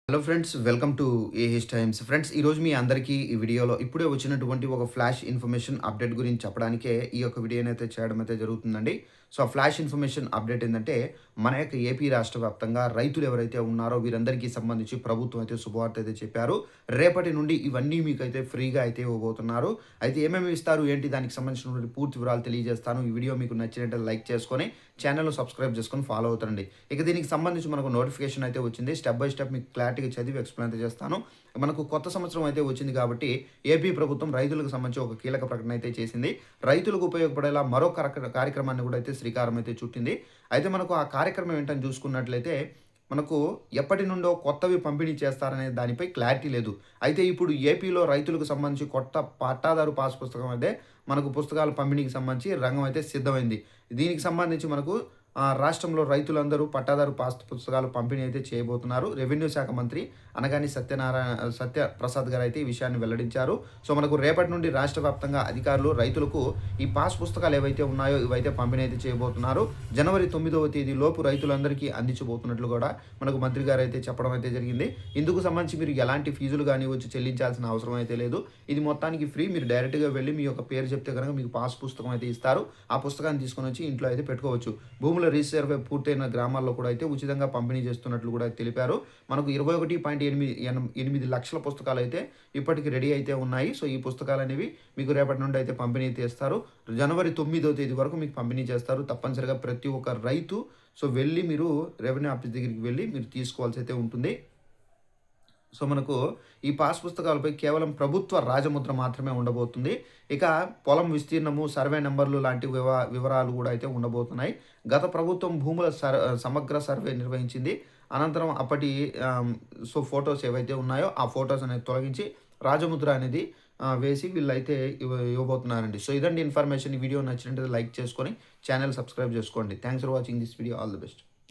Hello friends, welcome to AH times. Friends, ఈరోజు మీ అందరికీ ఈ వీడియోలో ఇప్పుడే వచ్చినటువంటి ఒక ఫ్లాష్ ఇన్ఫర్మేషన్ అప్డేట్ గురించి చెప్పడానికే ఈ యొక్క వీడియోని అయితే చేయడం అయితే జరుగుతుందండి. సో ఆ ఫ్లాష్ ఇన్ఫర్మేషన్ అప్డేట్ ఏంటంటే, మన యొక్క ఏపీ రాష్ట్ర వ్యాప్తంగా రైతులు ఎవరైతే ఉన్నారో వీరందరికీ సంబంధించి ప్రభుత్వం అయితే శుభవార్త అయితే చెప్పారు. రేపటి నుండి ఇవన్నీ మీకైతే ఫ్రీగా అయితే ఇవ్వబోతున్నారు. అయితే ఏమేమి ఇస్తారు ఏంటి దానికి సంబంధించినటువంటి పూర్తి వివరాలు తెలియజేస్తాను. ఈ వీడియో మీకు నచ్చినట్లయితే లైక్ చేసుకొని ఛానల్‌ను సబ్స్క్రైబ్ చేసుకొని ఫాలో అవుతారండి. ఇక దీనికి సంబంధించి మనకు నోటిఫికేషన్ అయితే వచ్చింది. స్టెప్ బై స్టెప్ మీకు క్లారిటీగా చదివి ఎక్స్‌ప్లెయిన్ అయితే చేస్తాను. మనకు కొత్త సంవత్సరం అయితే వచ్చింది కాబట్టి ఏపీ ప్రభుత్వం రైతులకు సంబంధించి ఒక కీలక ప్రకటన అయితే చేసింది. రైతులకు ఉపయోగపడేలా మరో కార్యక్రమాన్ని కూడా అయితే శ్రీకారం అయితే చుట్టింది. అయితే మనకు ఆ కార్యక్రమం ఏంటని చూసుకున్నట్లయితే మనకు ఎప్పటి నుండో కొత్తవి పంపిణీ చేస్తారనే దానిపై క్లారిటీ లేదు. అయితే ఇప్పుడు ఏపీలో రైతులకు సంబంధించి కొత్త పట్టాదారు పాస్ పుస్తకం అయితే మనకు పుస్తకాల పంపిణీకి సంబంధించి రంగం అయితే సిద్ధమైంది. దీనికి సంబంధించి మనకు రాష్ట్రంలో రైతులందరూ పట్టాదారు పాస్ పుస్తకాలు పంపిణీ అయితే చేయబోతున్నారు. రెవెన్యూ శాఖ మంత్రి అనగాని సత్యప్రసాద్ గారు అయితే ఈ విషయాన్ని వెల్లడించారు. సో మనకు రేపటి నుండి రాష్ట్ర వ్యాప్తంగా అధికారులు రైతులకు ఈ పాస్ పుస్తకాలు ఏవైతే ఉన్నాయో ఇవైతే పంపిణీ అయితే చేయబోతున్నారు. జనవరి 9వ తేదీ లోపు రైతులందరికీ అందించబోతున్నట్లు కూడా మనకు మంత్రి గారు అయితే చెప్పడం అయితే జరిగింది. ఇందుకు సంబంధించి మీరు ఎలాంటి ఫీజులు కానీ వచ్చి చెల్లించాల్సిన అవసరం అయితే లేదు. ఇది మొత్తానికి ఫ్రీ. మీరు డైరెక్ట్‌గా వెళ్లి మీ యొక్క పేరు చెప్తే కనుక మీకు పాస్ పుస్తకం అయితే ఇస్తారు. ఆ పుస్తకాన్ని తీసుకొని వచ్చి ఇంట్లో అయితే పెట్టుకోవచ్చు. భూముల రీసర్వే పూర్తయిన గ్రామాల్లో కూడా అయితే ఉచితంగా పంపిణీ చేస్తున్నట్లు కూడా తెలిపారు. మనకు 21.8 లక్షల పుస్తకాలు అయితే ఇప్పటికి రెడీ అయితే ఉన్నాయి. సో ఈ పుస్తకాలనేవి మీకు రేపటి నుండి అయితే పంపిణీ చేస్తారు. జనవరి 9వ తేదీ వరకు మీకు పంపిణీ చేస్తారు. తప్పనిసరిగా ప్రతి ఒక్క రైతు వెళ్లి మీరు రెవెన్యూ ఆఫీస్ దగ్గరికి వెళ్లి మీరు తీసుకోవాల్సి అయితే ఉంటుంది. సో మనకు ఈ పాస్ పుస్తకాలపై కేవలం ప్రభుత్వ రాజముద్ర మాత్రమే ఉండబోతుంది. ఇక పొలం విస్తీర్ణము, సర్వే నంబర్లు లాంటి వివరాలు కూడా అయితే ఉండబోతున్నాయి. గత ప్రభుత్వం భూముల సమగ్ర సర్వే నిర్వహించింది. అనంతరం అప్పటి ఫోటోస్ ఏవైతే ఉన్నాయో ఆ ఫోటోస్ అనేది తొలగించి రాజముద్ర అనేది వేసి వీళ్ళైతే ఇవ్వబోతున్నారండి. సో ఇదండి ఇన్ఫర్మేషన్. ఈ వీడియో నచ్చినట్లయితే లైక్ చేసుకొని ఛానల్ సబ్స్క్రైబ్ చేసుకోండి. Thanks for watching this video. All the best.